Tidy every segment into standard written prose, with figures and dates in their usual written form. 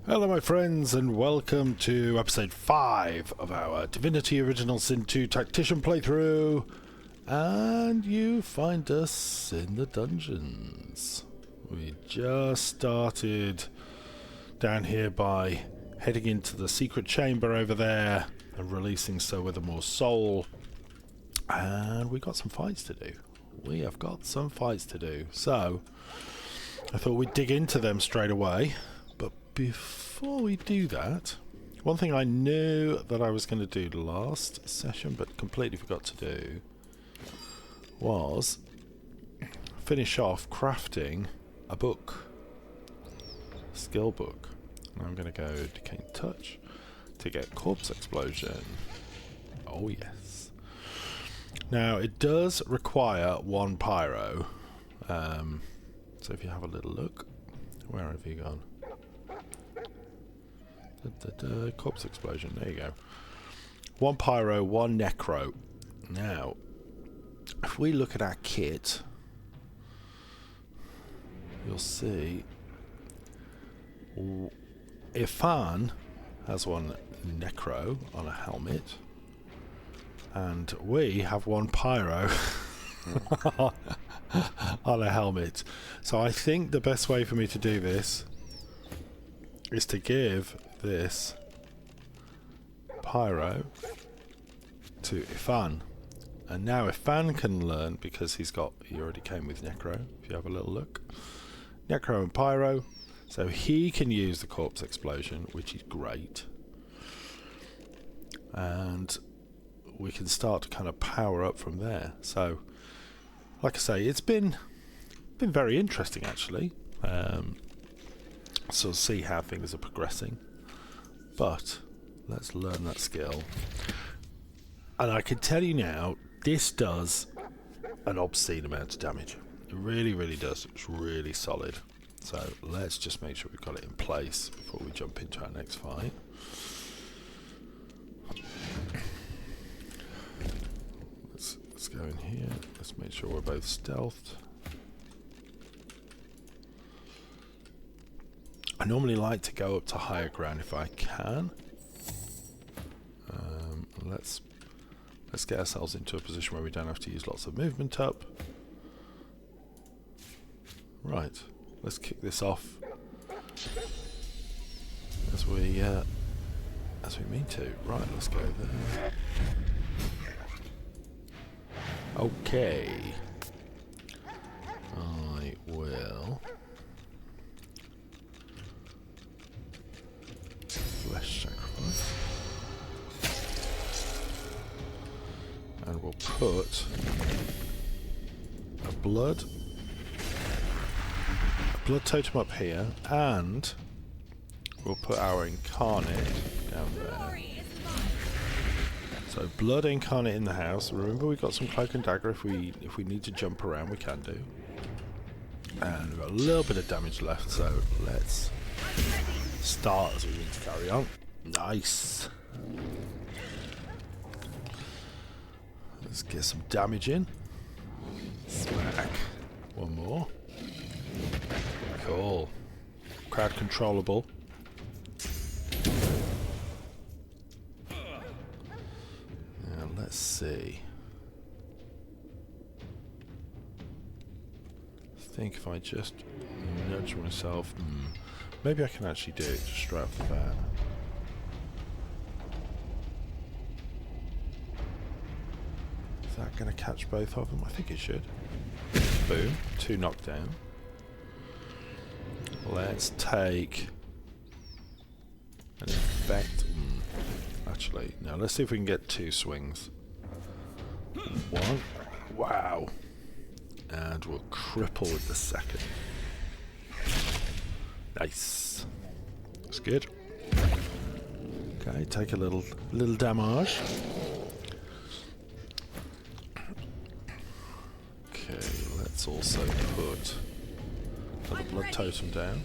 Hello my friends and welcome to episode 5 of our Divinity Original Sin 2 Tactician playthrough, and you find us in the dungeons. We just started down here by heading into the secret chamber over there and releasing Sir Withermore's soul, and we got some fights to do. We have got some fights to do, so I thought we'd dig into them straight away. Before we do that, one thing I knew that I was going to do last session but completely forgot to do was finish off crafting a book, a skill book. And I'm going to go Decaying Touch to get Corpse Explosion. Oh yes. Now it does require one pyro, so if you have a little look, where have you gone? Corpse Explosion, there you go. One pyro, one necro. Now, if we look at our kit, you'll see Ifan has one necro on a helmet, and we have one pyro on a helmet. So I think the best way for me to do this is to give this pyro to Ifan, and now Ifan can learn, because he already came with necro. If you have a little look, necro and pyro, so he can use the corpse explosion, which is great, and we can start to kind of power up from there. So like I say, it's been very interesting actually. So see how things are progressing, but let's learn that skill. And I can tell you now, this does an obscene amount of damage. It really does. It's really solid. So let's just make sure we've got it in place before we jump into our next fight. Let's go in here. Let's make sure we're both stealthed. I normally like to go up to higher ground if I can. Let's get ourselves into a position where we don't have to use lots of movement up. Right, let's kick this off as we mean to. Right, let's go there. Okay, I will. Flesh sacrifice, and we'll put a blood totem up here, and we'll put our incarnate down there. So blood incarnate in the house. Remember, we've got some cloak and dagger. If we need to jump around, we can do. And we've got a little bit of damage left, so let's start as we need to carry on. Nice. Let's get some damage in. Smack. One more. Cool. Crowd controllable. Now let's see. I think if I just nudge myself, maybe I can actually do it just straight off the bat. Is that going to catch both of them? I think it should. Boom. 2 knockdown. Let's take an effect. Actually, no, let's see if we can get 2 swings. 1. Wow. And we'll cripple with the second. Nice. That's good. Okay, take a little damage. Okay, let's also put another blood totem down.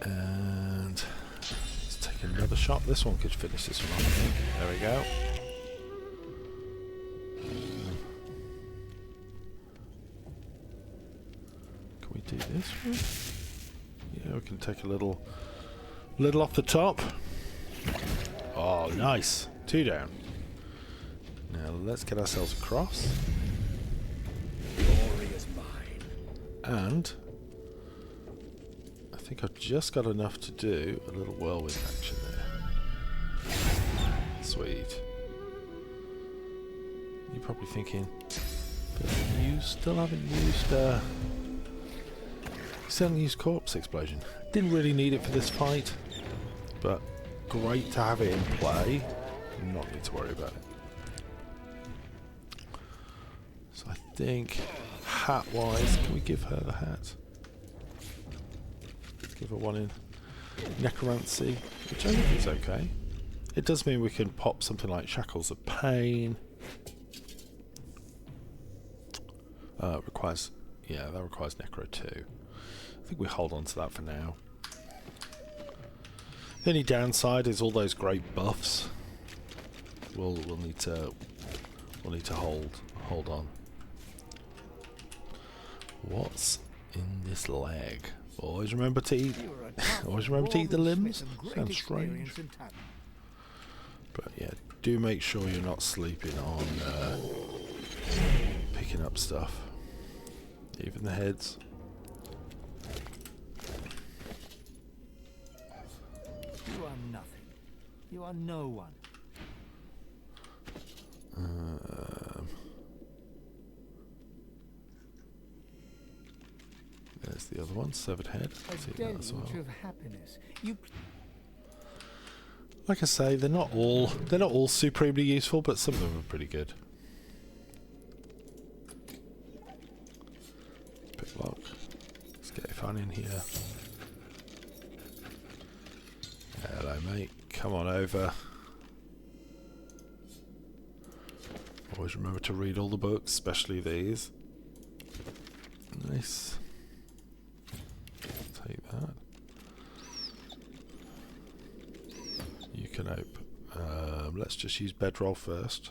And let's take another shot. This one could finish this one off, I think. There we go. Can we do this one? Yeah, we can take a little off the top. Oh, nice. 2 down. Now let's get ourselves across. Glory is mine. And I think I've just got enough to do a little whirlwind action there. Sweet. You're probably thinking, but you still haven't used corpse explosion. Didn't really need it for this fight, but great to have it in play. Not need to worry about it. So I think hat-wise, can we give her the hat? Let's give her one in necromancy, which I think is okay. It does mean we can pop something like shackles of pain. Requires, yeah, that requires necro too. I think we hold on to that for now. The only downside is all those great buffs. We'll need to hold on. What's in this leg? Always remember to eat. Always remember to eat the limbs. Sounds strange. But yeah, do make sure you're not sleeping on picking up stuff. Even the heads. You are nothing. You are no one. There's the other one, severed head. See that as well. Of happiness. You like I say, they're not all supremely useful, but some of them are pretty good. Picklock. Let's get Ifan in here. Hello, mate. Come on over. Always remember to read all the books, especially these. Nice. Take that. You can open. Let's just use bedroll first.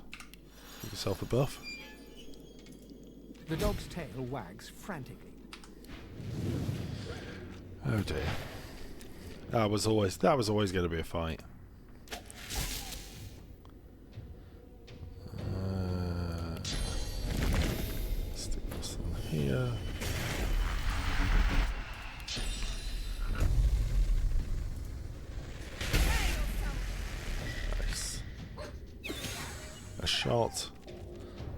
Give yourself a buff. The dog's tail wags frantically. Oh dear. That was always going to be a fight. Stick this in here. Nice. A shot.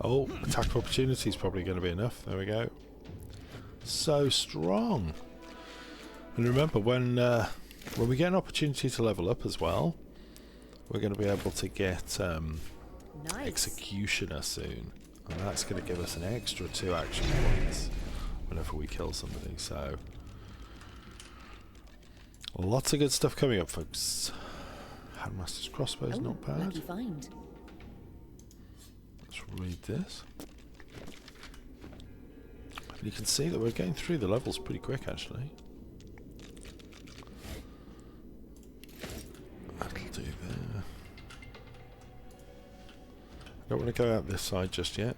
Oh, attack of opportunity is probably going to be enough. There we go. So strong. And remember, when we get an opportunity to level up as well, we're going to be able to get Nice. Executioner soon, and that's going to give us an extra 2 action points whenever we kill somebody. So lots of good stuff coming up, folks. Handmaster's crossbow is not bad. Lucky find. Let's read this. And you can see that we're getting through the levels pretty quick, actually. That'll do there. I don't want to go out this side just yet,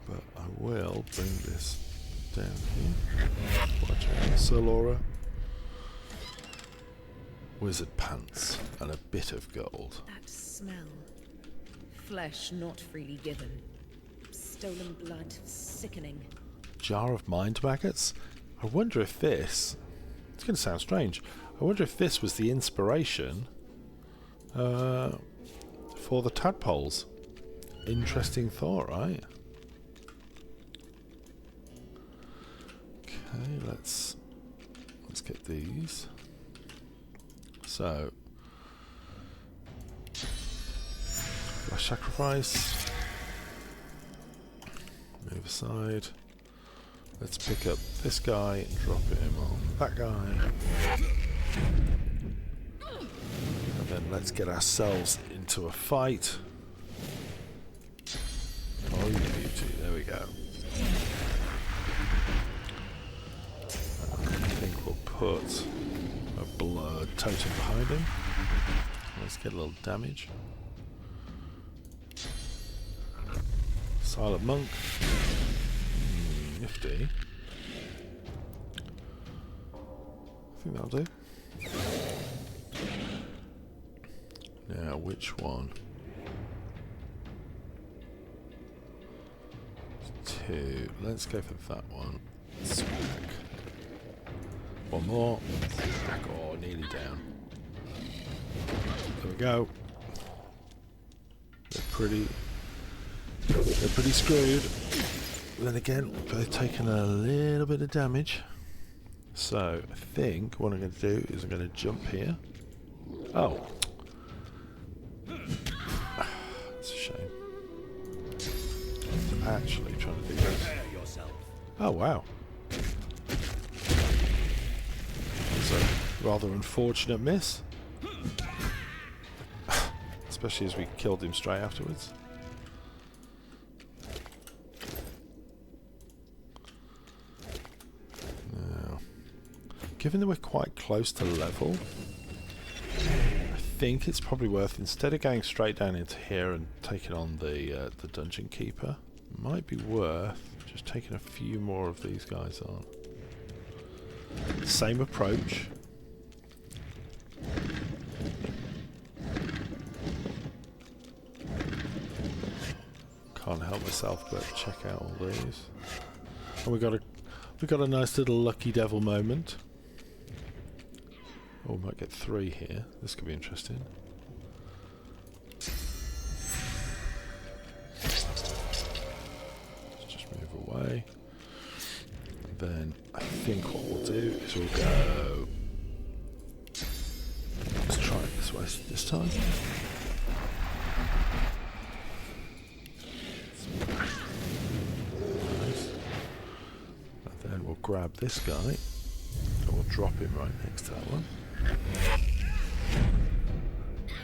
but I will bring this down here. Watch out, Sir Laura. Wizard pants and a bit of gold. That smell. Flesh not freely given. Stolen blood. Sickening. Jar of mind maggots? I wonder if this... It's going to sound strange. I wonder if this was the inspiration for the tadpoles. Interesting thought, right? Okay, let's get these. So, flash sacrifice. Move aside. Let's pick up this guy and drop him on that guy. And then let's get ourselves into a fight. Oh, you beauty. There we go. I think we'll put a blood totem behind him. Let's get a little damage. Silent monk. Nifty. think that'll do. Now, which one? 2. Let's go for that one. Smack. One more. Smack. Oh, nearly down. There we go. They're pretty screwed. Then again, we've both taken a little bit of damage. So, I think what I'm going to do is I'm going to jump here. Oh. That's a shame. I'm actually trying to do this. Oh, wow. It's a rather unfortunate miss. Especially as we killed him straight afterwards. Now, given that we're quite close to level, I think it's probably worth, instead of going straight down into here and taking on the dungeon keeper, might be worth just taking a few more of these guys on. Same approach. Can't help myself but check out all these. And we got a nice little lucky devil moment. Oh, we might get 3 here. This could be interesting. Let's just move away. And then I think what we'll do is we'll go. Let's try it this way this time. We'll grab this guy, and we'll drop him right next to that one.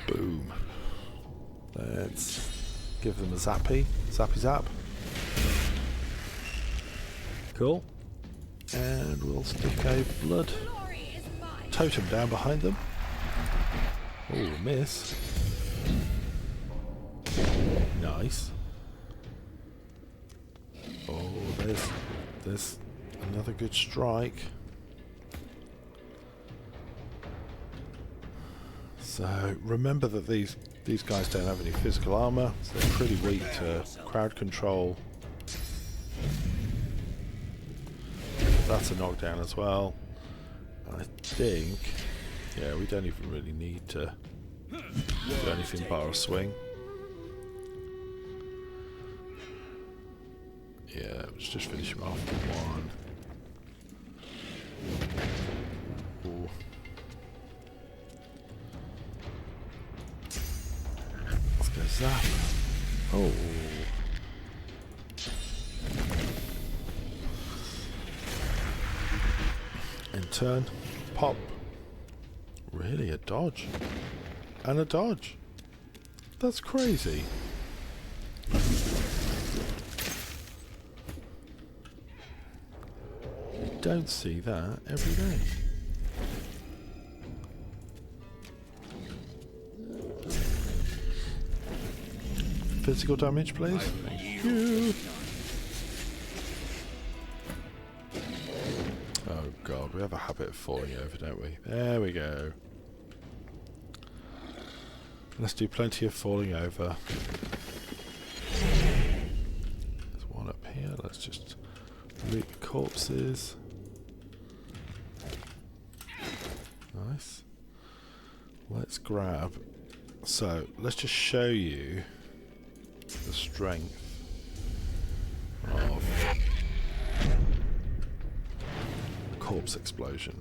Boom. Let's give them a zappy. Zappy zap. Cool. And we'll stick a blood totem down behind them. Oh, miss. Nice. Oh, there's another good strike. So remember that these guys don't have any physical armor, so they're pretty weak to crowd control. That's a knockdown as well. I think, yeah, we don't even really need to do anything bar a swing. Yeah, let's just finish him off with 1. Ooh. Let's go zap. Oh. In turn, pop. Really, a dodge? And a dodge? That's crazy. Don't see that every day. Physical damage, please. Thank you. Oh god, we have a habit of falling over, don't we? There we go. Let's do plenty of falling over. There's one up here. Let's just loot the corpses. Nice. Let's grab. So let's just show you the strength of corpse explosion.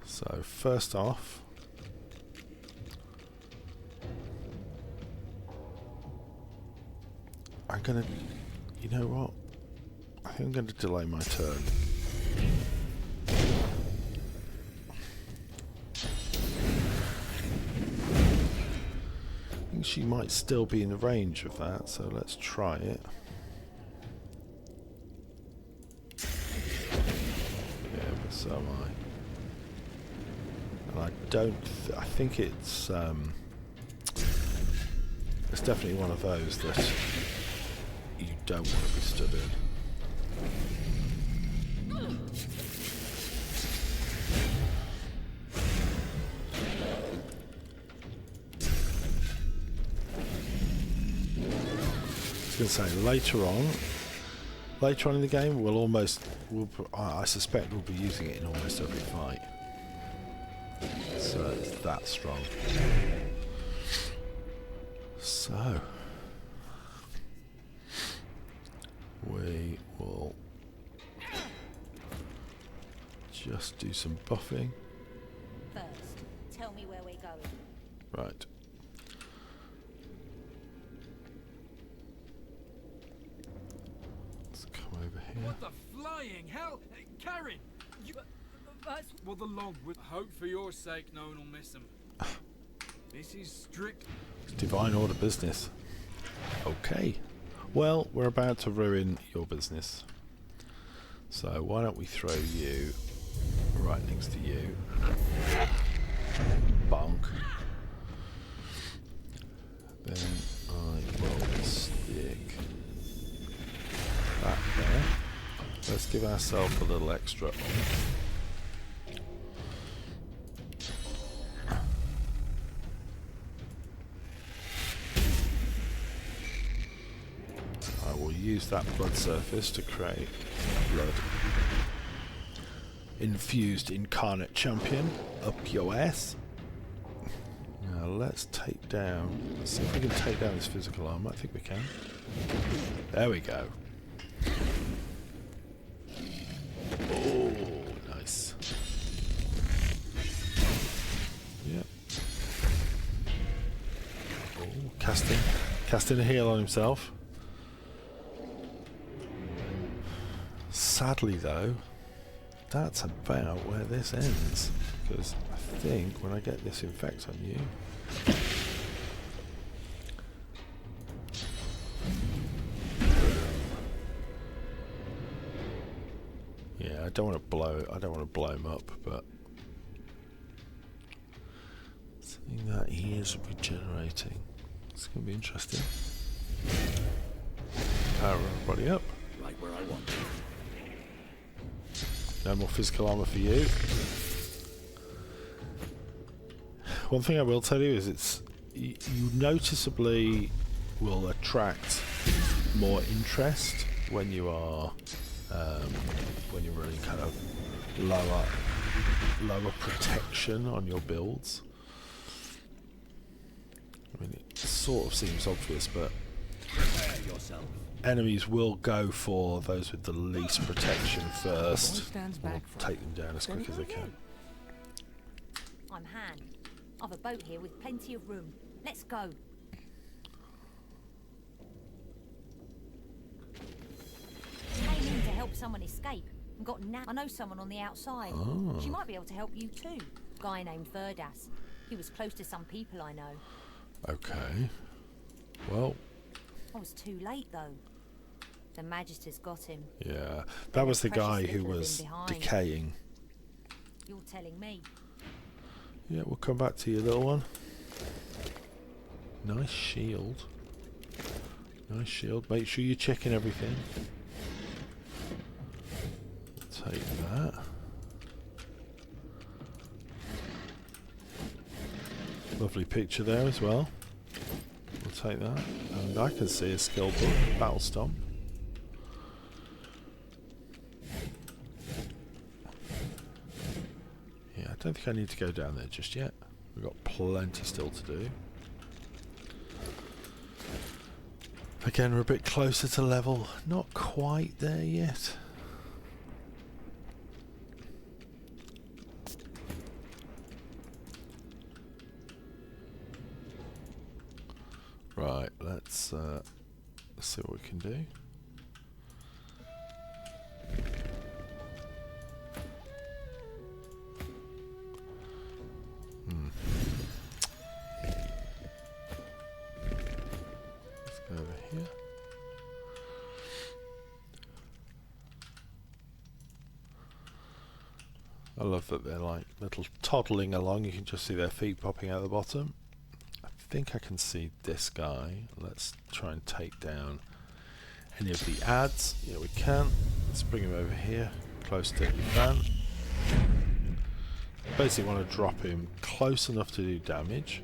So first off, I'm gonna, you know what? I think I'm gonna delay my turn. I think she might still be in the range of that, so let's try it. Yeah, but so am I. And I don't. I think it's definitely one of those that you don't want to be stood in. I was going to say later on in the game I suspect we'll be using it in almost every fight. So it's that strong. So we will just do some buffing. First, tell me where we're going. Right. Let's come over here. What the flying hell? Karen! You... That's... Well, the log would hope for your sake no one will miss them. This is strict... It's Divine Order business. Okay. Well, we're about to ruin your business. So why don't we throw you right next to you. Bonk. Then I will stick that there. Let's give ourselves a little extra. I will use that blood surface to create blood. Infused incarnate champion up your ass. Now let's take down. Let's see if we can take down this physical armor. I think we can. There we go. Oh, nice. Yep. Oh, casting a heal on himself. Sadly, though, that's about where this ends. Because I think when I get this infect on you, yeah, I don't want to blow him up, but seeing that he is regenerating, it's going to be interesting. Power everybody up. Right where I want. No more physical armor for you. One thing I will tell you is you noticeably will attract more interest when you are when you're running kind of lower protection on your builds. I mean, it sort of seems obvious, but Prepare yourself. enemies will go for those with the least protection first, stands or back from take them down as quick as they can. I'm Han. I've a boat here with plenty of room. Let's go. Came in to help someone escape and got I know someone on the outside. Oh. She might be able to help you too. Guy named Verdas. He was close to some people I know. Okay. Well, I was too late though. The Magister's got him. yeah, that was the Precious guy who little of was him behind. decaying. You're telling me. Yeah, we'll come back to you, little one. Nice shield. Nice shield. Make sure you're checking everything. Take that. Lovely picture there as well. We'll take that. And I can see a skill book. Battle Stomp. Yeah, I don't think I need to go down there just yet. We've got plenty still to do. Again, we're a bit closer to level. Not quite there yet. Right, let's see what we can do. Let's go over here. I love that they're like little toddling along. You can just see their feet popping out the bottom. I think I can see this guy. Let's try and take down any of the ads. Yeah, we can. Let's bring him over here. close to Ivan. Basically want to drop him close enough to do damage.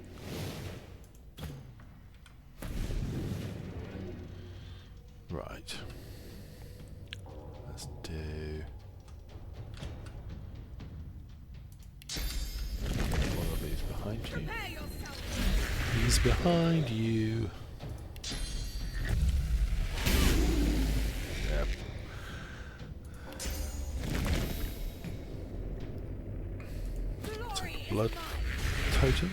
Right. Let's do one of these behind you. He's behind you. Yep. Blood totem.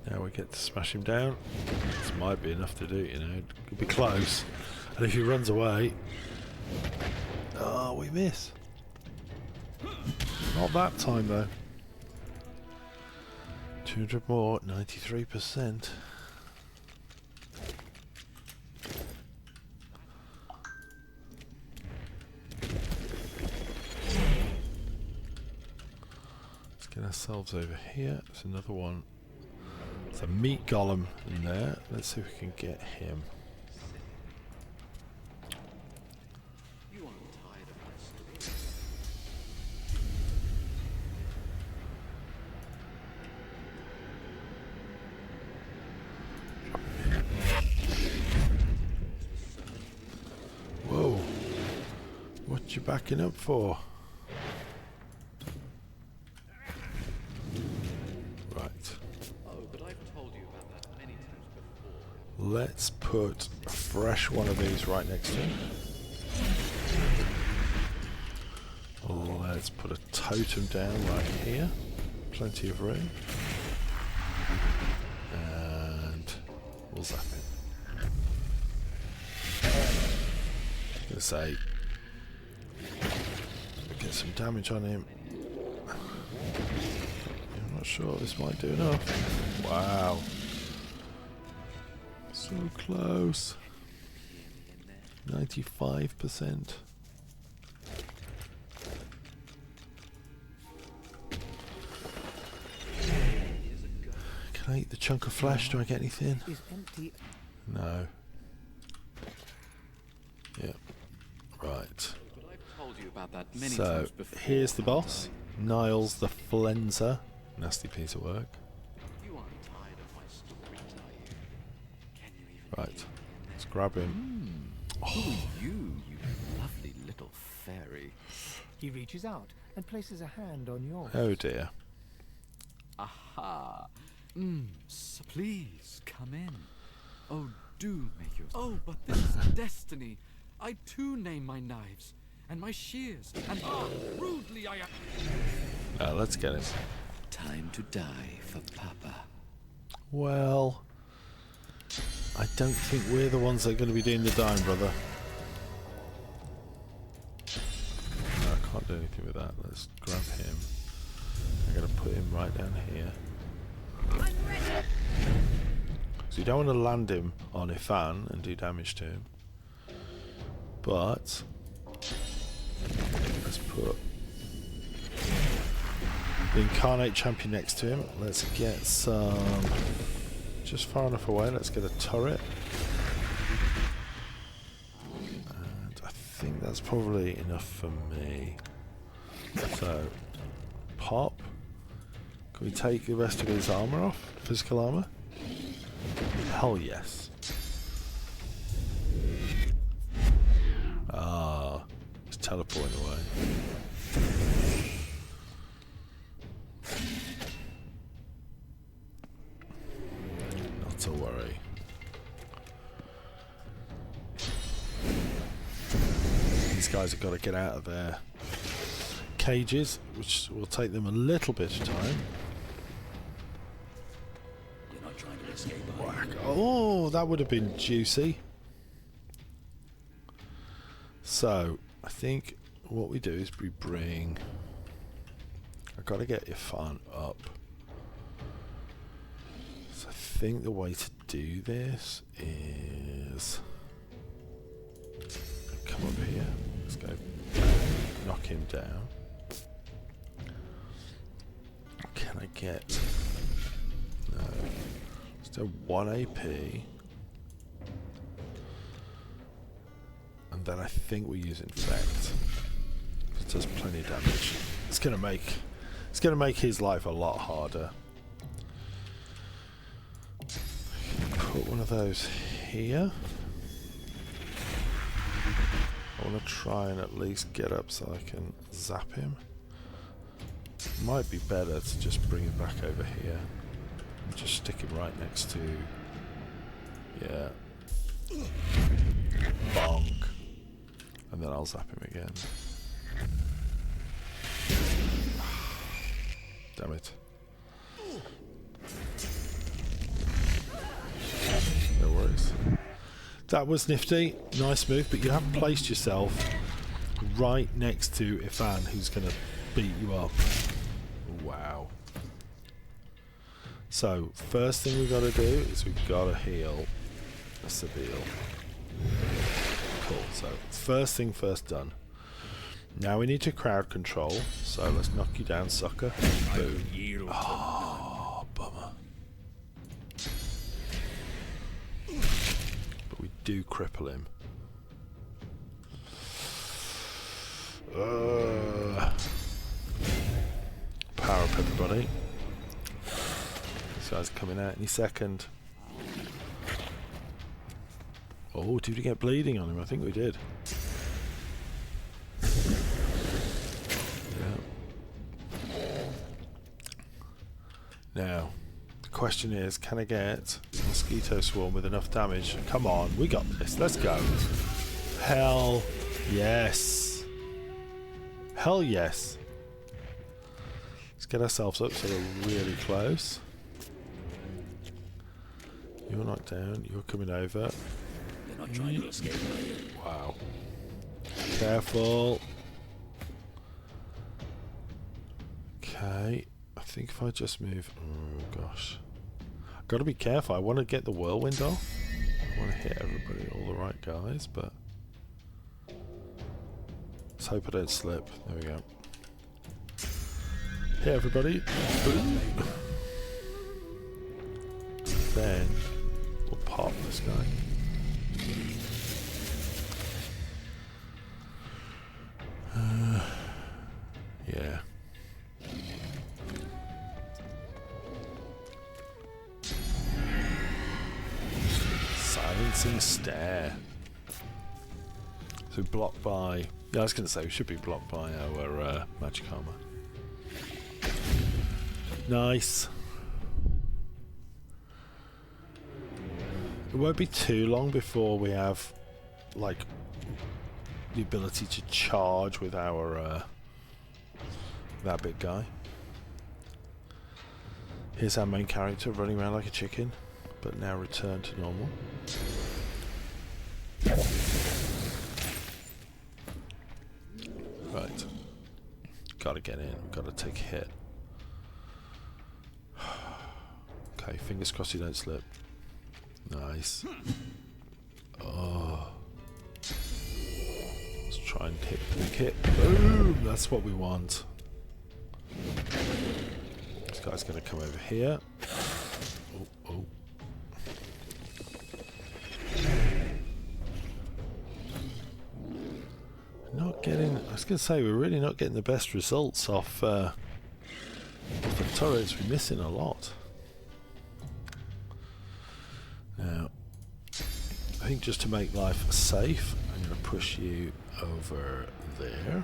Now we get to smash him down. This might be enough to do, you know. Could be close. And if he runs away, oh, we miss. Not that time though. 200 more, 93%. Let's get ourselves over here. There's another one. There's a Meat Golem in there. Let's see if we can get him. Whoa. What you backing up for? Let's put a fresh one of these right next to him. Let's put a totem down right here. Plenty of room. And we'll zap him. I'm going to say, get some damage on him. I'm not sure this might do enough. Wow. So close. 95%. Can I eat the chunk of flesh? Do I get anything? No. Yep. Right. So here's the boss. Kniles the Flenser. Nasty piece of work. Right, let's grab him. Who are you, you lovely little fairy? He reaches out and places a hand on yours. Oh dear. Aha. So please, come in. Oh, do make your... Oh, but this is destiny. I too name my knives, and my shears, and rudely I... Now let's get him. Time to die for Papa. Well... I don't think we're the ones that are going to be doing the dying, brother. No, I can't do anything with that. Let's grab him. I'm going to put him right down here. So you don't want to land him on Ifan and do damage to him. But let's put the Incarnate Champion next to him. Let's get some... just far enough away, let's get a turret. And I think that's probably enough for me. So, pop. Can we take the rest of his armour off? Physical armour? Hell yes. Ah, he's teleporting away. To worry. These guys have got to get out of their cages, which will take them a little bit of time. You're not trying to escape, Whack. Oh, that would have been juicy. So, I think what we do is we bring... I've got to get Ifan up. So I think the way to do this is... come up here. Let's go knock him down. Can I get... no. Let's do 1 AP. And And then I think we use infect. It does plenty of damage. It's gonna make his life a lot harder. Put one of those here. I want to try and at least get up so I can zap him. Might be better to just bring him back over here. And just stick him right next to... Yeah. Bonk. And then I'll zap him again. Damn it. No worries. That was nifty. Nice move, but you have placed yourself right next to Ifan, who's going to beat you up. Wow. So, first thing we've got to do is we've got to heal a Seville. Cool. So, first thing first done. Now we need to crowd control. So, let's knock you down, sucker. Boom. Oh, bummer. But we do cripple him. Power up, everybody. This guy's coming out any second. Oh, did we get bleeding on him? I think we did. Yeah. Now, the question is, can I get Mosquito Swarm with enough damage? Come on, we got this. Let's go. Hell yes. Hell yes. Let's get ourselves up so we're really close. You're knocked down. You're coming over. They're not trying to escape. Wow. Careful. Okay. I think if I just move... Oh, gosh. I've got to be careful. I want to get the whirlwind off. I want to hit everybody, all the right guys, but... Let's hope I don't slip. There we go. Hit everybody. Boom. Then we'll pop this guy. Yeah. Silencing stare. So blocked by... Yeah, I was going to say we should be blocked by our magic armor. Nice. It won't be too long before we have, like, the ability to charge with our that big guy. Here's our main character running around like a chicken, but now returned to normal. Right. Gotta get in, gotta take a hit. Okay, fingers crossed you don't slip. Nice. Oh. Let's try and hit the big hit. Boom! That's what we want. This guy's gonna come over here. Oh, oh. Not getting... I was gonna say, we're really not getting the best results off the turrets. We're missing a lot. Now, I think just to make life safe, I'm going to push you over there.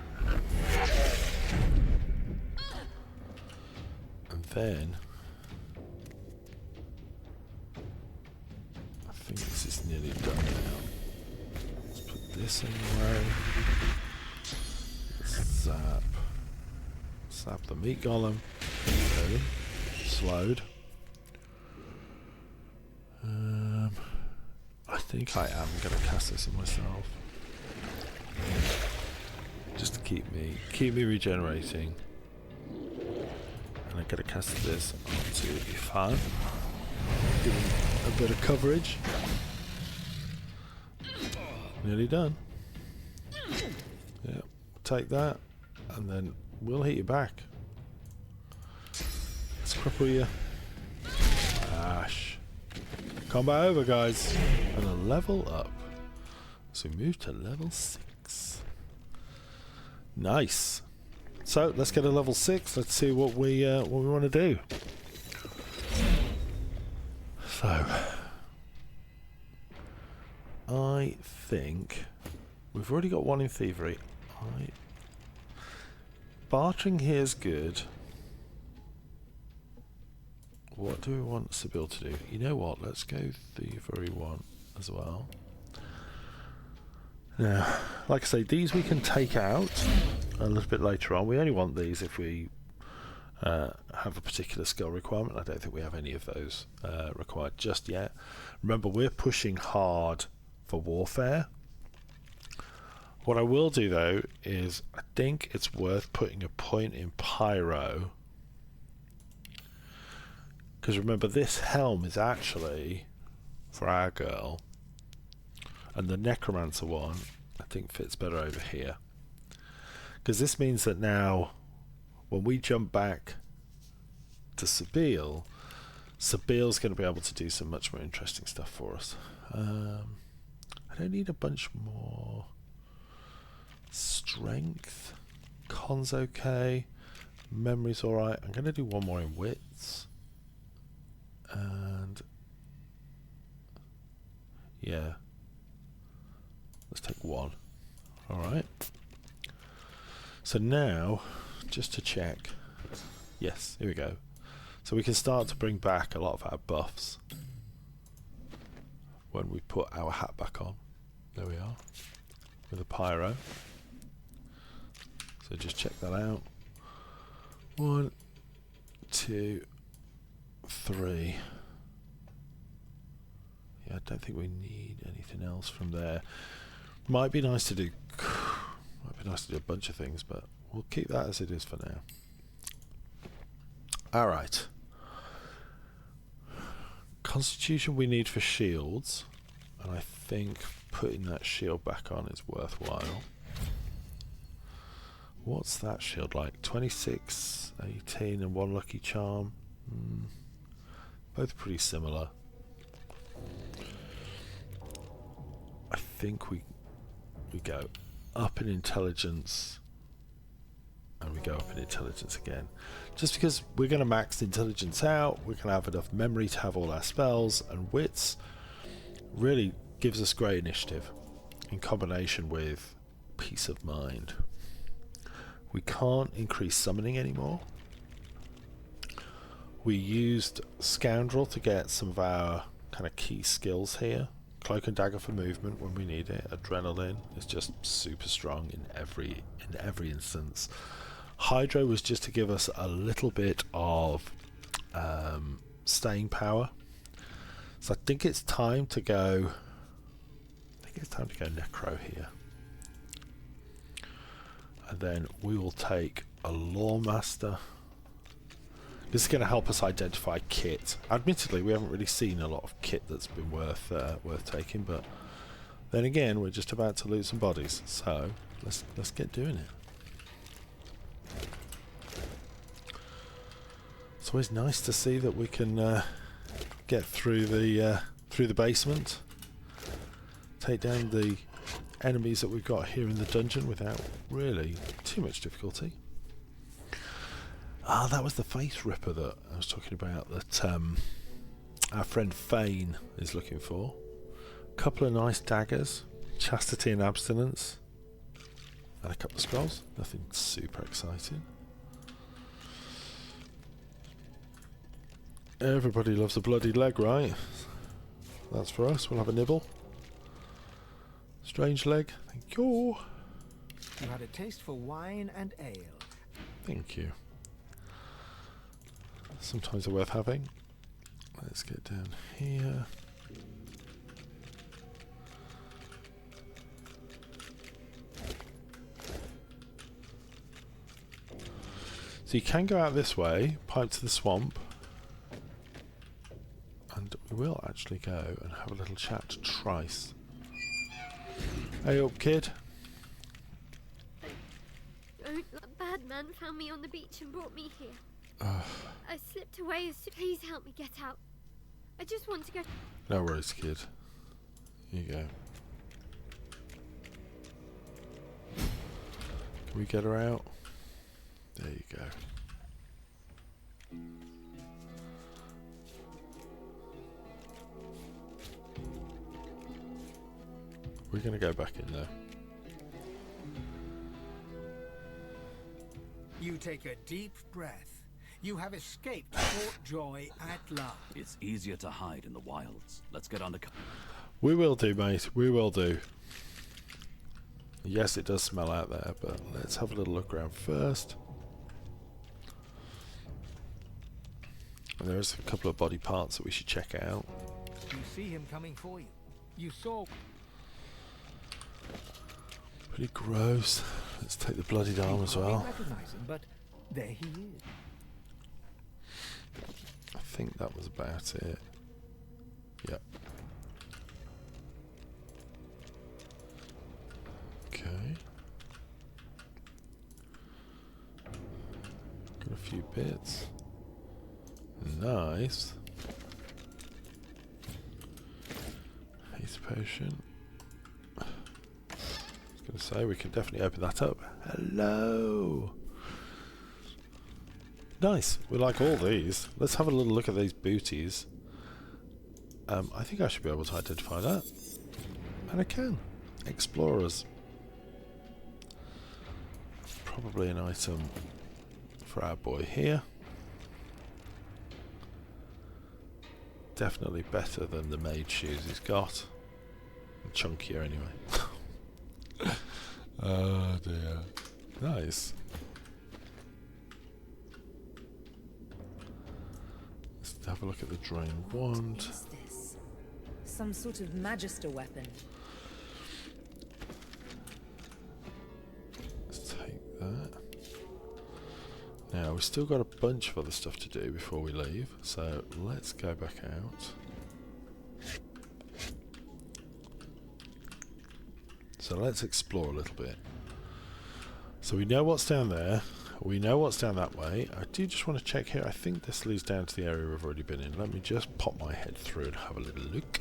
And then, I think this is nearly done now. Let's put this in the way. Let's zap. Zap the Meat Golem. Okay. Slowed. I think I am going to cast this on myself, just to keep me regenerating. And I'm going to cast this onto Ifan, give him a bit of coverage. Nearly done. Yeah, take that, and then we'll hit you back. Let's cripple you. Ash. Combat over, guys. And a level up. So we move to level 6. Nice. So let's get a level 6. Let's see what we want to do. So I think we've already got one in thievery. Bartering here is good. What do we want Sibyl to do? You know what? Let's go thievery 1 as well. Now, like I say, these we can take out a little bit later on. We only want these if we have a particular skill requirement. I don't think we have any of those required just yet. Remember, we're pushing hard for warfare. What I will do though is I think it's worth putting a point in pyro, because remember, this helm is actually for our girl, and the necromancer one I think fits better over here, because this means that now when we jump back to Sabile, Sabile's going to be able to do some much more interesting stuff for us. I don't need a bunch more strength. Con's okay. Memory's alright. I'm going to do one more in wits. And yeah, let's take one. Alright. So now, just to check. Yes, here we go. So we can start to bring back a lot of our buffs when we put our hat back on. There we are. With a pyro. So just check that out. 1, 2, 3. Yeah, I don't think we need anything else from there. Might be nice to do a bunch of things, but we'll keep that as it is for now. Alright. Constitution we need for shields, and I think putting that shield back on is worthwhile. What's that shield like? 26, 18 and 1 lucky charm. Both pretty similar. I think we go up in intelligence and we go up in intelligence again, just because we're going to max intelligence out. We're going to have enough memory to have all our spells, and wits really gives us great initiative in combination with peace of mind. We can't increase summoning anymore. We used Scoundrel to get some of our kind of key skills here. Cloak and Dagger for movement when we need it. Adrenaline is just super strong in every instance. Hydro was just to give us a little bit of staying power. So I think it's time to go. Necro here, and then we will take a Lore Master. This is going to help us identify kit. Admittedly, we haven't really seen a lot of kit that's been worth taking, but then again, we're just about to lose some bodies, so let's get doing it. It's always nice to see that we can get through the basement, take down the enemies that we've got here in the dungeon without really too much difficulty. Ah, that was the face ripper that I was talking about, that our friend Fane is looking for. A couple of nice daggers, chastity and abstinence, and a couple of scrolls. Nothing super exciting. Everybody loves a bloody leg, right? That's for us. We'll have a nibble. Strange leg. Thank you. You had a taste for wine and ale. Thank you. Sometimes they're worth having. Let's get down here. So you can go out this way, pipe to the swamp, and we will actually go and have a little chat to Trice. Hey up, kid. A bad man found me on the beach and brought me here. I slipped away, so please help me get out. I just want to go. No worries, kid. Here you go. we get her out? There you go. We're going to go back in there. You take a deep breath. You have escaped Fort Joy at last. It's easier to hide in the wilds. Let's get on the We will do, mate. We will do. Yes, it does smell out there, but let's have a little look around first. And there's a couple of body parts that we should check out. You see him coming for you. You saw... Pretty gross. Let's take the bloodied arm as well. Recognize him, but there he is. I think that was about it. Yep. Okay. Got a few bits. Nice. Haste potion. I was going to say we can definitely open that up. Hello. Nice. We like all these. Let's have a little look at these booties. I think I should be able to identify that. And I can. Explorers. Probably an item for our boy here. Definitely better than the maid shoes he's got. Chunkier anyway. Oh dear. Nice. Let's have a look at the drain wand. What is this? Some sort of Magister weapon. Let's take that. Now, we've still got a bunch of other stuff to do before we leave, so let's go back out. So let's explore a little bit. So we know what's down there, we know what's down that way. I do just want to check here. I think this leads down to the area we've already been in. Let me just pop my head through and have a little look.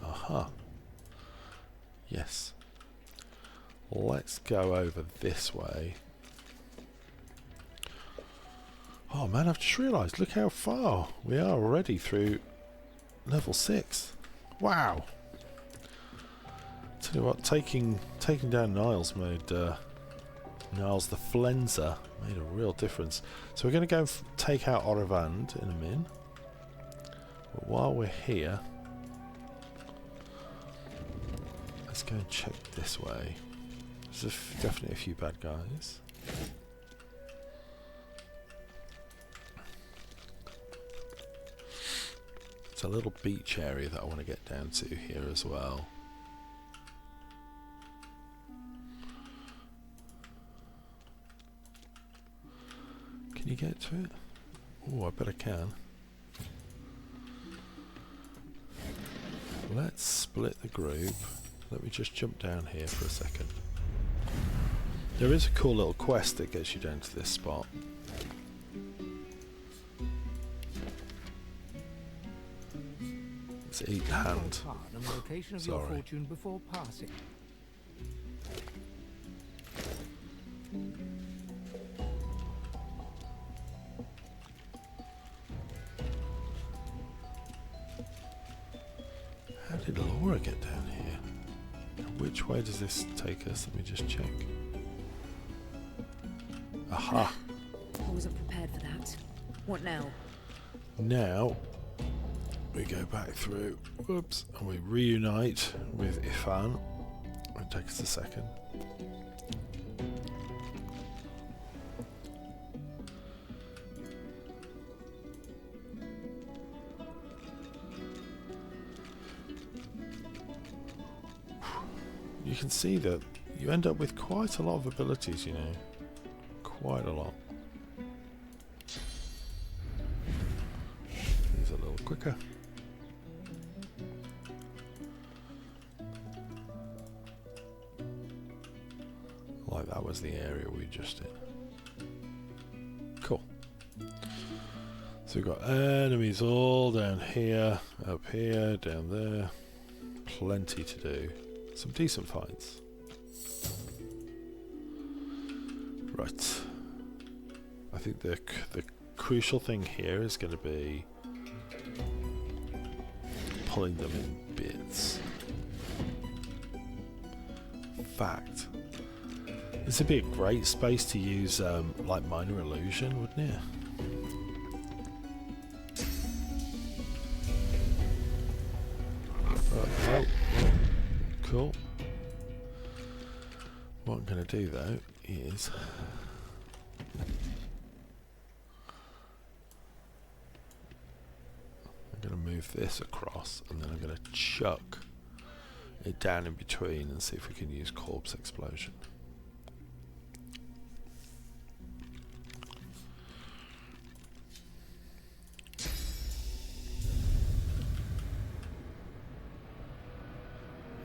Aha. Yes. Let's go over this way. Oh man, I've just realised, look how far we are already through level 6. Wow. Tell you what, taking down Kniles made Kniles the Flenser made a real difference. So we're going to go and take out Orivand in a min. But while we're here, let's go and check this way. There's definitely a few bad guys. It's a little beach area that I want to get down to here as well. Can you get to it? Oh, I bet I can. Let's split the group. Let me just jump down here for a second. There is a cool little quest that gets you down to this spot. Let's eat hand. And the location of your Sorry. fortune before passing. How did Laura get down here? Which way does this take us? Let me just check. Aha! I wasn't prepared for that. What now? Now we go back through, whoops, and we reunite with Ifan. It takes a second. You can see that you end up with quite a lot of abilities, you know. Quite a lot. These are a little quicker. Like that was the area we just did. Cool. So we've got enemies all down here, up here, down there. Plenty to do. Some decent fights. Right. I think the crucial thing here is going to be pulling them in bits. In fact, this would be a great space to use like minor illusion, wouldn't it? Oh, cool. What I'm going to do though is I'm going to move this across, and then I'm going to chuck it down in between and see if we can use corpse explosion.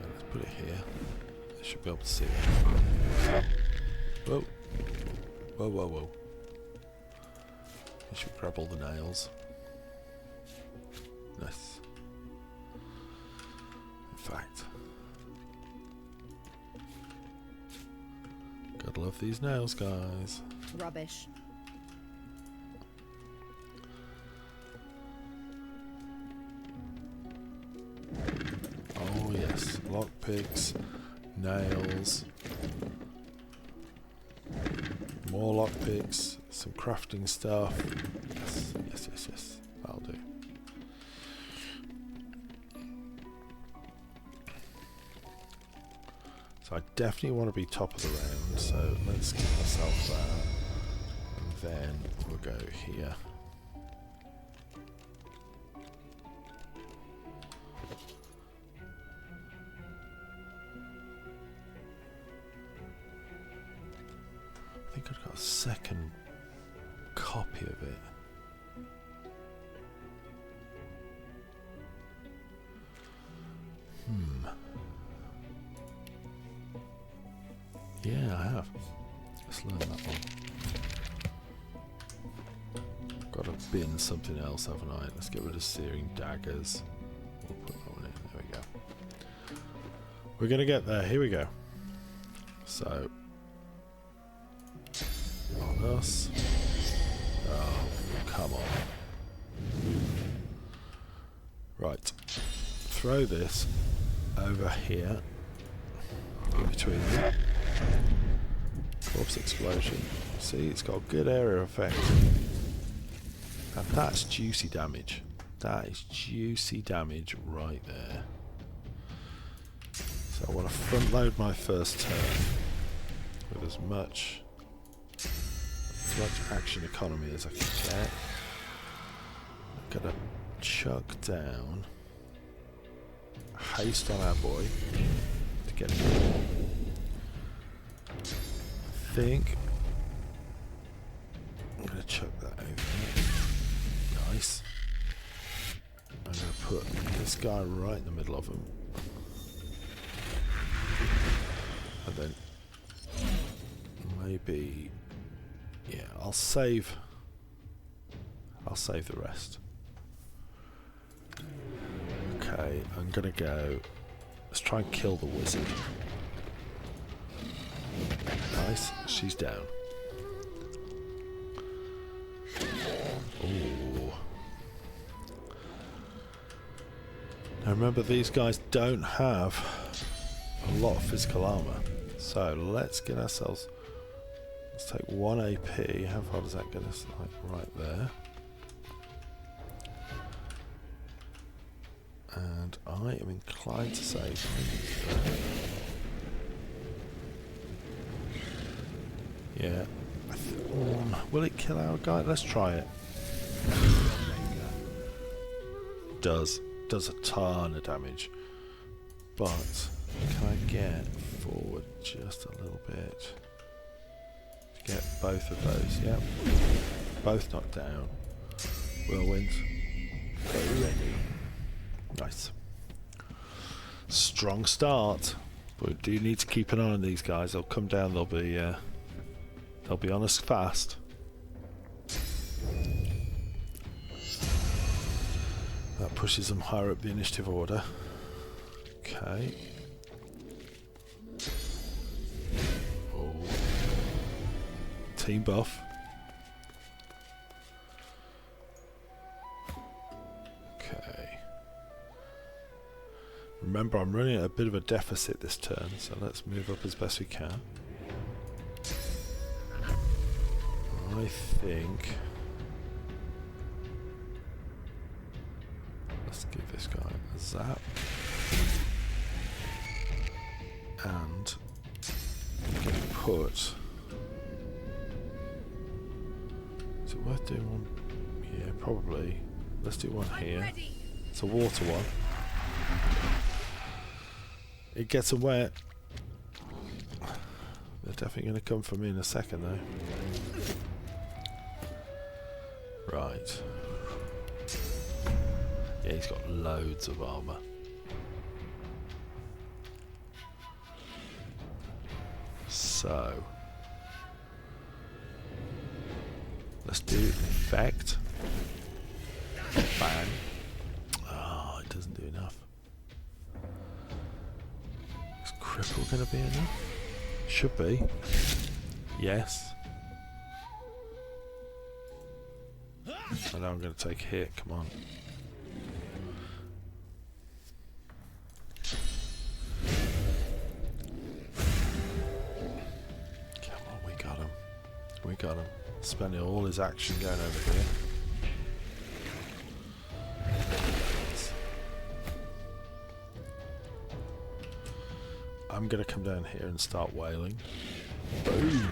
Let's put it here. I should be able to see it. Whoa. Whoa, whoa, whoa. I should grab all the nails. Nice. In fact, gotta love these nails, guys. Rubbish. Oh yes, lockpicks, nails, more lockpicks, some crafting stuff. Yes, yes, yes, yes. That'll do. So I definitely want to be top of the round, so let's give myself that. And then we'll go here. I think I've got a second copy of it. Yeah, I have. Let's learn that one. Got to bin something else, haven't I? Let's get rid of searing daggers. We'll put that one in. There we go. We're going to get there. Here we go. So, on us. Oh, come on. Right. Throw this over here. In between them. Corpse explosion. See, it's got a good area effect. Now that's juicy damage. That is juicy damage right there. So I want to front load my first turn with as much action economy as I can get. I'm gonna chuck down haste on our boy to get him. I think I'm going to chuck that over there. Nice. I'm going to put this guy right in the middle of him. And then maybe, yeah, I'll save the rest. Okay, I'm going to go, let's try and kill the wizard. Nice, she's down. Ooh. Now remember, these guys don't have a lot of physical armor, so let's get ourselves. Let's take 1 AP. How far does that get us? Like right there. And I am inclined to say. Yeah. Will it kill our guy? Let's try it. Does a ton of damage. But can I get forward just a little bit? Get both of those, yep. Both knocked down. Whirlwind. Go ready. Nice. Strong start. But we do need to keep an eye on these guys. They'll come down, they'll be on us fast. That pushes them higher up the initiative order. Okay. Team buff. Okay. Remember, I'm running at a bit of a deficit this turn, so let's move up as best we can. I think... Let's give this guy a zap. And I'm going to put... Is it worth doing one? Yeah, probably. Let's do one here. It's a water one. It gets them wet. They're definitely going to come for me in a second though. Right. Yeah, he's got loads of armour. So let's do effect. Bang. Oh, it doesn't do enough. Is cripple going to be enough? Should be. Yes. I know I'm going to take a hit. Come on. We got him. Spending all his action going over here. I'm going to come down here and start wailing. Boom!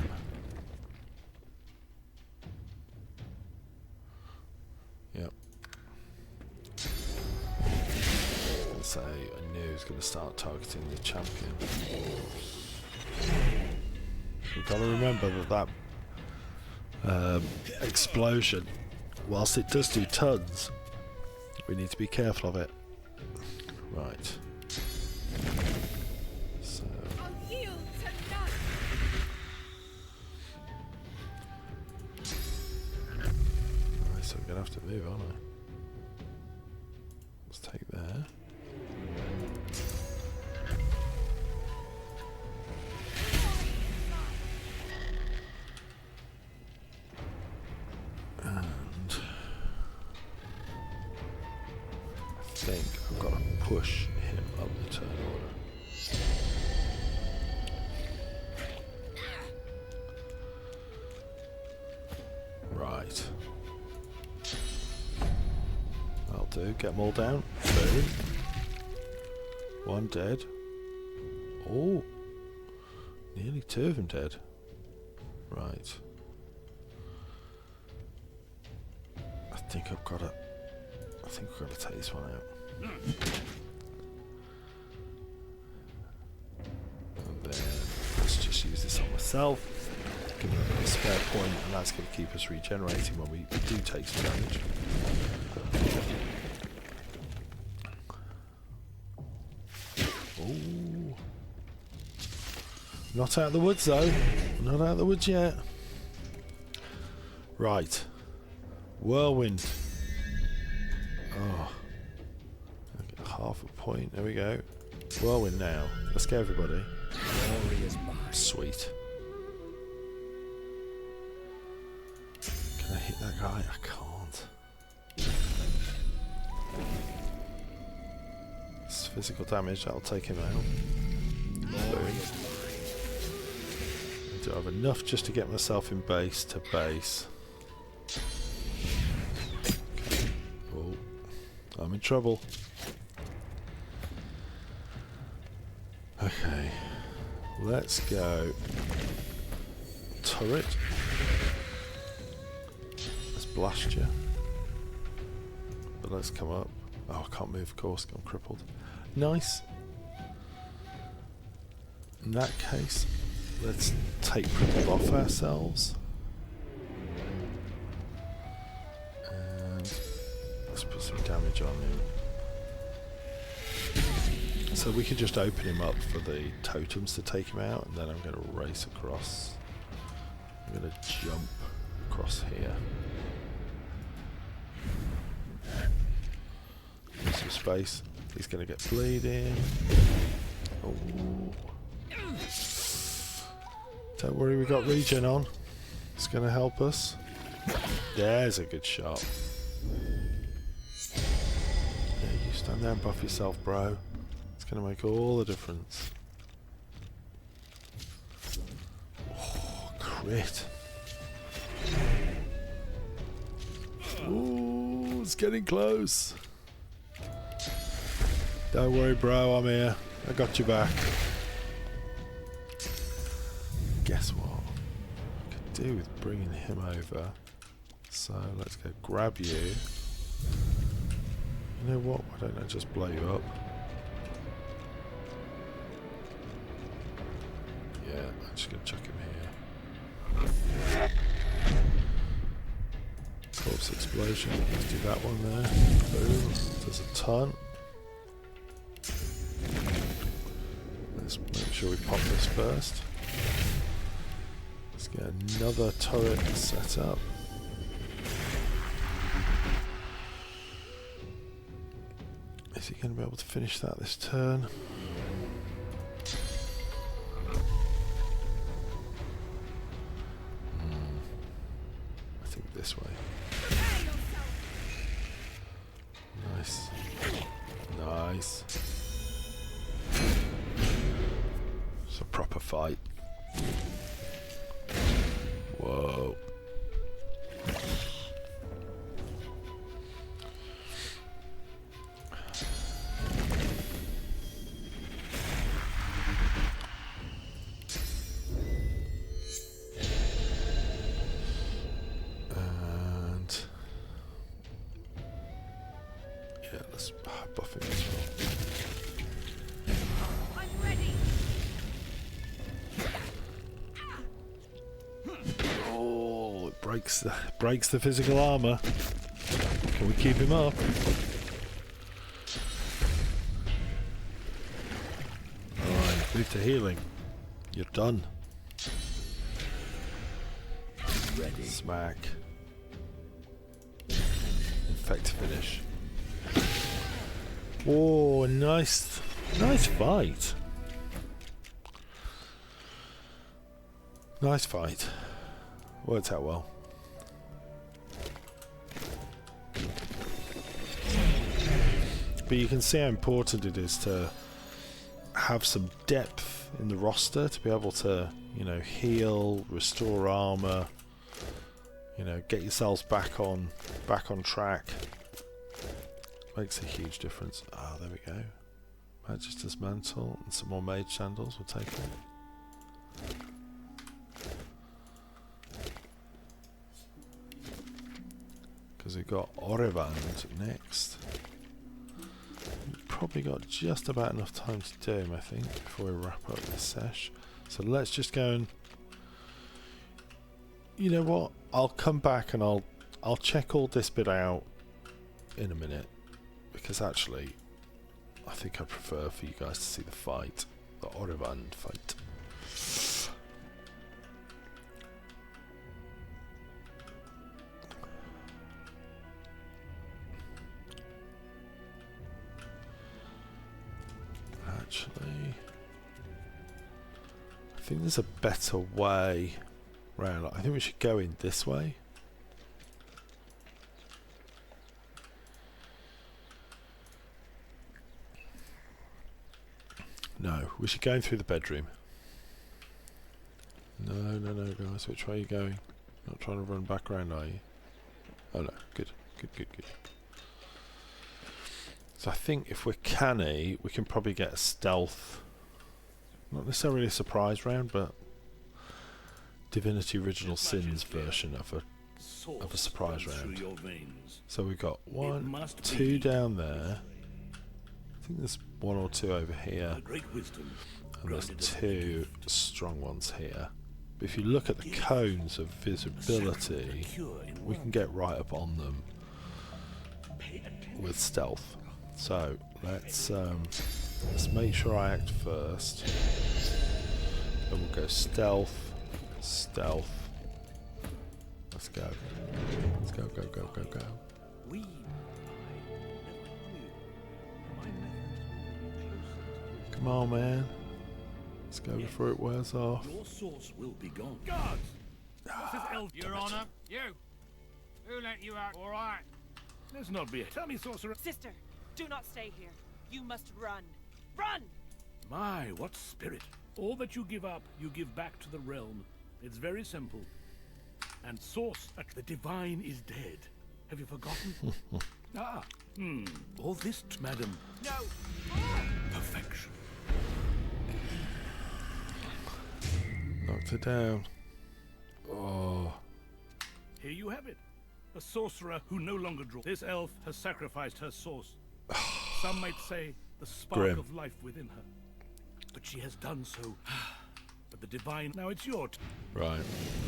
Yep. So I knew he was going to start targeting the champion. We've got to remember that explosion, whilst it does do tons, we need to be careful of it. Right. So. Right, so I'm gonna have to move, aren't I? Let's take there. Push him up the turn order. Right. That'll do. Get them all down. Boom. One dead. Oh. Nearly two of them dead. Right. I think I've got to take this one out. And then let's just use this on myself. Give me a spare point, and that's going to keep us regenerating when we do take some damage. Ooh. Not out of the woods though. Not out of the woods yet. Right. Whirlwind. Oh. Half a point. There we go. Whirlwind now. Let's go, everybody. Sweet. Can I hit that guy? I can't. It's physical damage. That'll take him out. Boom. Do I have enough just to get myself in base to base? Okay. Oh, I'm in trouble. Okay, let's go turret. Let's blast you. But let's come up. Oh, I can't move, of course, I'm crippled. Nice. In that case, let's take crippled off ourselves. And let's put some damage on him. So we can just open him up for the totems to take him out, and then I'm going to race across. I'm going to jump across here. Give some space. He's going to get bleeding. Oh. Don't worry, we got regen on. It's going to help us. There's a good shot. Yeah, you stand there and buff yourself, bro. It's going to make all the difference. Oh, crit. Ooh, it's getting close. Don't worry, bro, I'm here. I got you back. Guess what? I could do with bringing him over. So let's go grab you. You know what? Why don't I just blow you up? Yeah, I'm just going to chuck him here. Corpse explosion. Let's do that one there. Boom. Does a ton. Let's make sure we pop this first. Let's get another turret set up. Is he going to be able to finish that this turn? I think this way. Nice. Nice. It's a proper fight. Whoa. Buff him as well. I'm ready. Oh, it breaks the physical armor. Can we keep him up? Alright, move to healing. You're done. Ready. Smack. Infect finish. Oh, nice fight. Nice fight. Worked out well. But you can see how important it is to have some depth in the roster to be able to, you know, heal, restore armor, you know, get yourselves back on track. Makes a huge difference. Ah, there we go. Magister's mantle and some more mage sandals. We'll take it. Because we've got Orivand next. We've probably got just about enough time to do him, I think, before we wrap up this sesh. So let's just go and... You know what? I'll come back and I'll check all this bit out in a minute. Because actually, I think I prefer for you guys to see the fight, the Orivand fight. Actually, I think there's a better way round. I think we should go in this way. No, we should go in through the bedroom. No, guys. Which way are you going? Not trying to run back around, are you? Oh no, good. So I think if we're canny, we can probably get a stealth. Not necessarily a surprise round, but Divinity Original Sin's version of a surprise round. So we've got 1, 2 down there. I think there's 1 or 2 over here, and there's 2 strong ones here. But if you look at the cones of visibility, we can get right up on them with stealth. So let's make sure I act first. Then we'll go stealth. Let's go. Go. Come on, man. Let's go before it wears off. Your source will be gone. Guards! What's this elf? Your Honor, you. Who let you out? All right. Let's not be. Tell me, sorcerer. Sister, do not stay here. You must run. Run! My, what spirit. All that you give up, you give back to the realm. It's very simple. And source, the divine is dead. Have you forgotten? All this, madam. No! Perfection. Knocked her down. Oh. Here you have it. A sorcerer who no longer draws. This elf has sacrificed her source. Some might say the spark Grim. of life within her. But she has done so. But the divine... Now it's your turn. Right.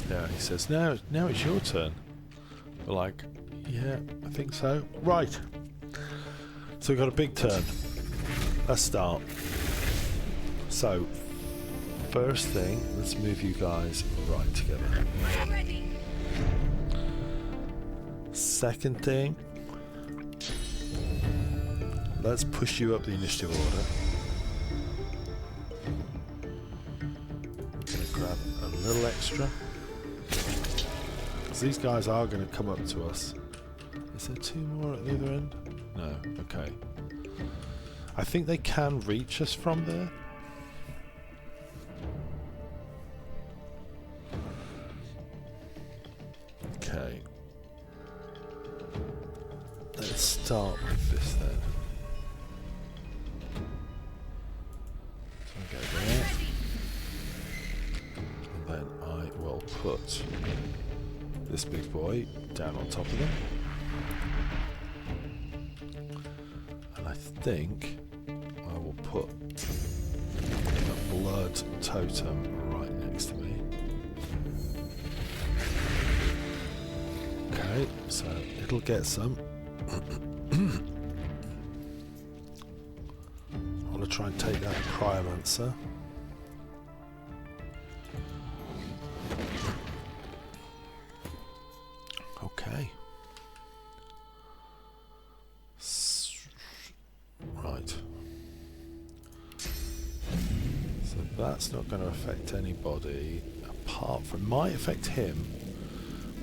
Yeah, he says, now it's your turn. We're like, yeah, I think so. Right. So we've got a big turn. Let's start. So, first thing, let's move you guys right together. Ready! Second thing, let's push you up the initiative order. Gonna grab a little extra. Because these guys are going to come up to us. Is there two more at the other end? No, okay. I think they can reach us from there. Okay. Let's start with this then. So I'll go there. And then I will put this big boy down on top of them. And I think I will put a blood totem right next to me. Okay, so it'll get some. I want to try and take that cryomancer. Okay. Right. So that's not going to affect anybody apart from... Might affect him.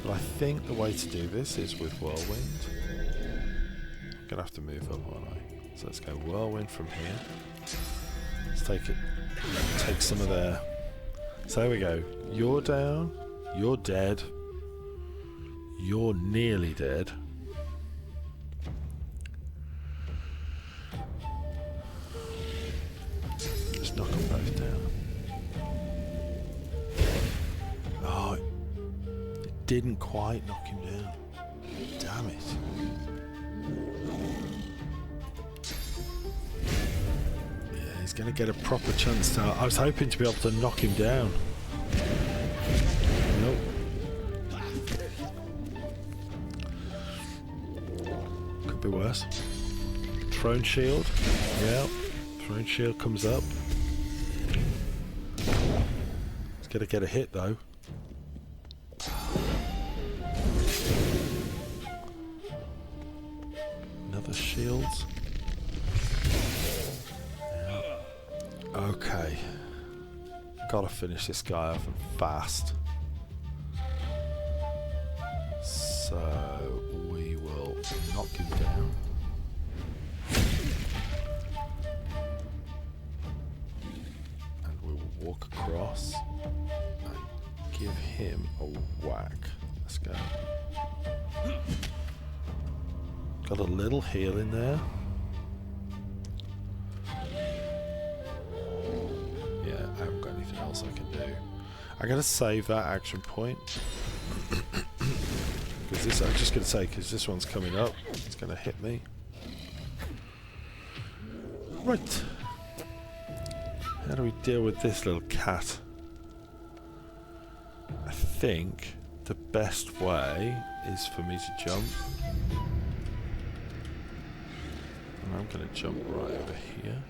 But I think the way to do this is with Whirlwind. I'm going to have to move up, aren't I? So let's go Whirlwind from here. Let's take it. Take some of their... So there we go. You're down. You're dead. You're nearly dead. Just knock them both down. Oh, it didn't quite knock him down. Damn it. Yeah, he's going to get a proper chance to... I was hoping to be able to knock him down. Nope. Could be worse. Throne shield. Yeah. Throne shield comes up. He's going to get a hit though. Another shield. Yeah. Okay. Gotta finish this guy off and fast. So we will knock him down. And we will walk across and give him a whack. Let's go. Got a little heal in there. Yeah, I haven't got anything else I can do. I gotta save that action point. Because this, I'm just gonna say, because this one's coming up, it's gonna hit me. Right. How do we deal with this little cat? I think the best way is for me to jump. And I'm gonna jump right over here.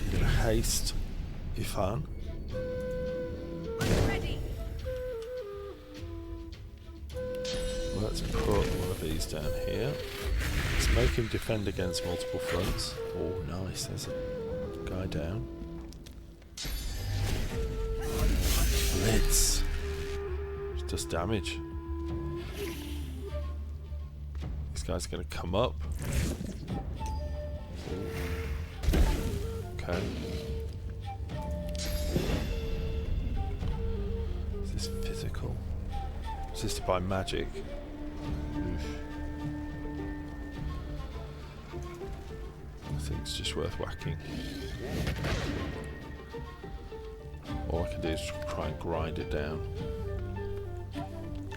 I'm gonna haste Ifan. Ready. Let's put one of these down here. Let's make him defend against multiple fronts. Oh, nice. There's a guy down. Blitz. It does damage. This guy's going to come up. Okay. Is this physical? Resisted by magic. Oof. I think it's just worth whacking. All I can do is try and grind it down.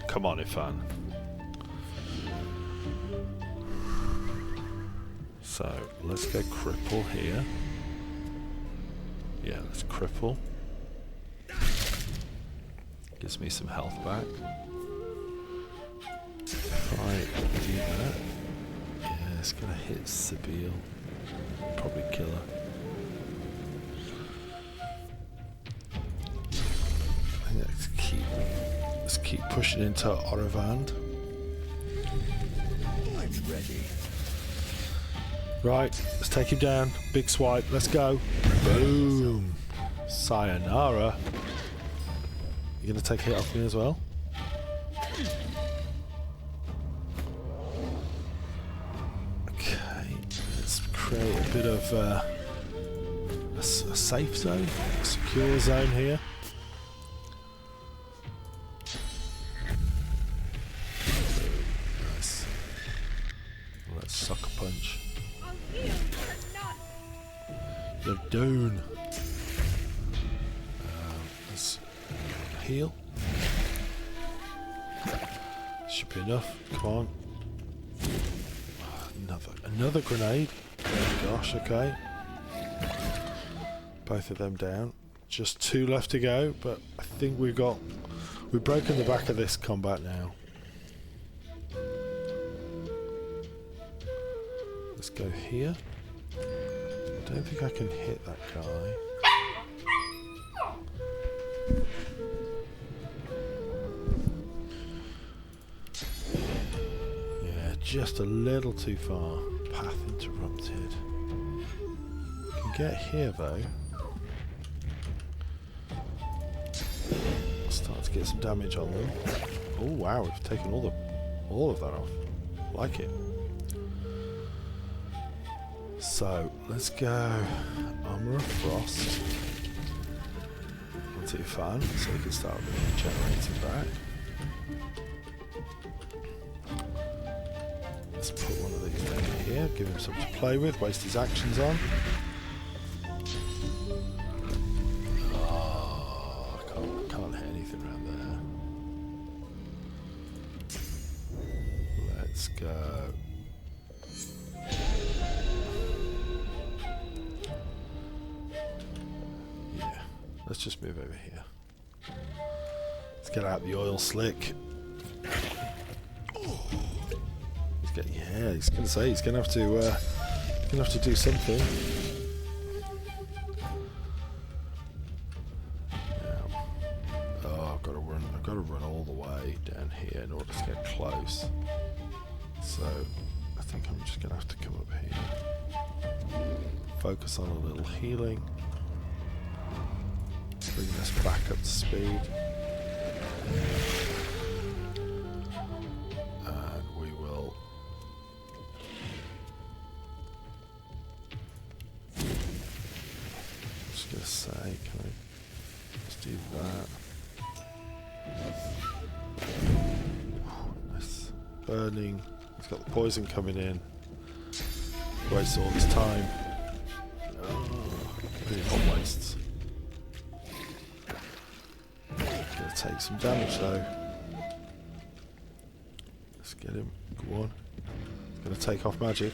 Come on, Ifan. So, let's go cripple here. Yeah, let's cripple. Gives me some health back. If I do that, yeah, it's gonna hit Sibyl. Probably kill her. I think let's keep pushing into Orivand. It's ready. Right, let's take him down. Big swipe, let's go. Boom. Sayonara. You gonna take a hit off me as well? Okay, let's create a bit of a safe zone, a secure zone here. Nice. Let's sucker punch. You're down. Let's heal. Should be enough. Come on. Another grenade. Oh gosh, okay. Both of them down. Just 2 left to go, but I think we've broken the back of this combat now. Let's go here. I don't think I can hit that guy. Yeah, just a little too far. Path interrupted. Can get here though. Start to get some damage on them. Oh wow, we've taken all of that off. Like it. So let's go Armor of Frost onto your fan so we can start generating back. Let's put one of these down here, give him something to play with, waste his actions on. Oh, I can't hit anything around there. Let's go. Let's just move over here. Let's get out the oil slick. He's gonna say he's gonna have to do something. Yeah. Oh, I've got to run all the way down here in order to get close. So I think I'm just gonna have to come up here. Focus on a little healing. Bring this back up to speed. And we will just gonna say, can I just do that? Nice. Burning. He's got the poison coming in. Waste all this time. Oh, really hot wastes. Take some damage though. Let's get him. Go on. He's gonna take off magic.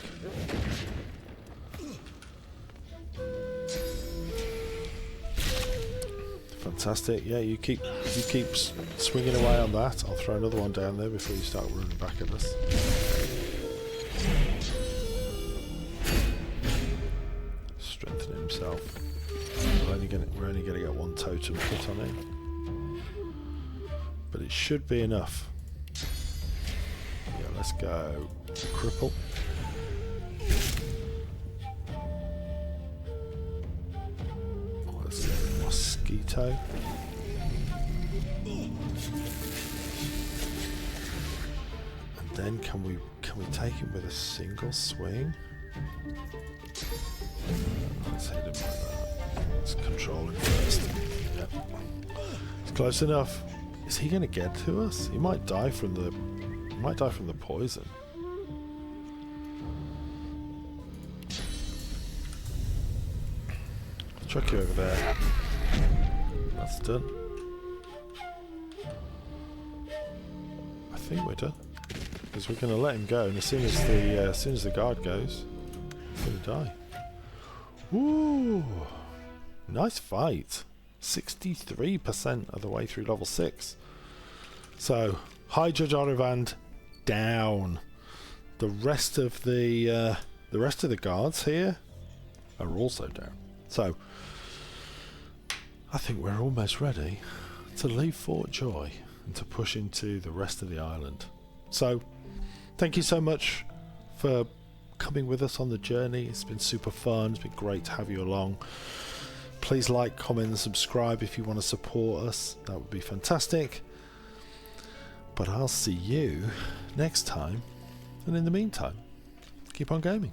Fantastic. Yeah, you keep swinging away on that. I'll throw another one down there before you start running back at us. Strengthening himself. We're only gonna get one totem put on him. But it should be enough. Yeah, let's go cripple. Finito. And then can we take him with a single swing? Let's hit him like that. Let's control him first. Yep. It's close enough. Is he going to get to us? He might die from the poison. Chuck you over there. That's done. I think we're done. Because we're going to let him go, and as soon as the guard goes, he's going to die. Woo! Nice fight. 63% of the way through level 6. So, High Judge Orivand down. The rest of the guards here are also down. So, I think we're almost ready to leave Fort Joy and to push into the rest of the island. So, thank you so much for coming with us on the journey. It's been super fun. It's been great to have you along. Please like, comment and subscribe if you want to support us. That would be fantastic. But I'll see you next time. And in the meantime, keep on gaming.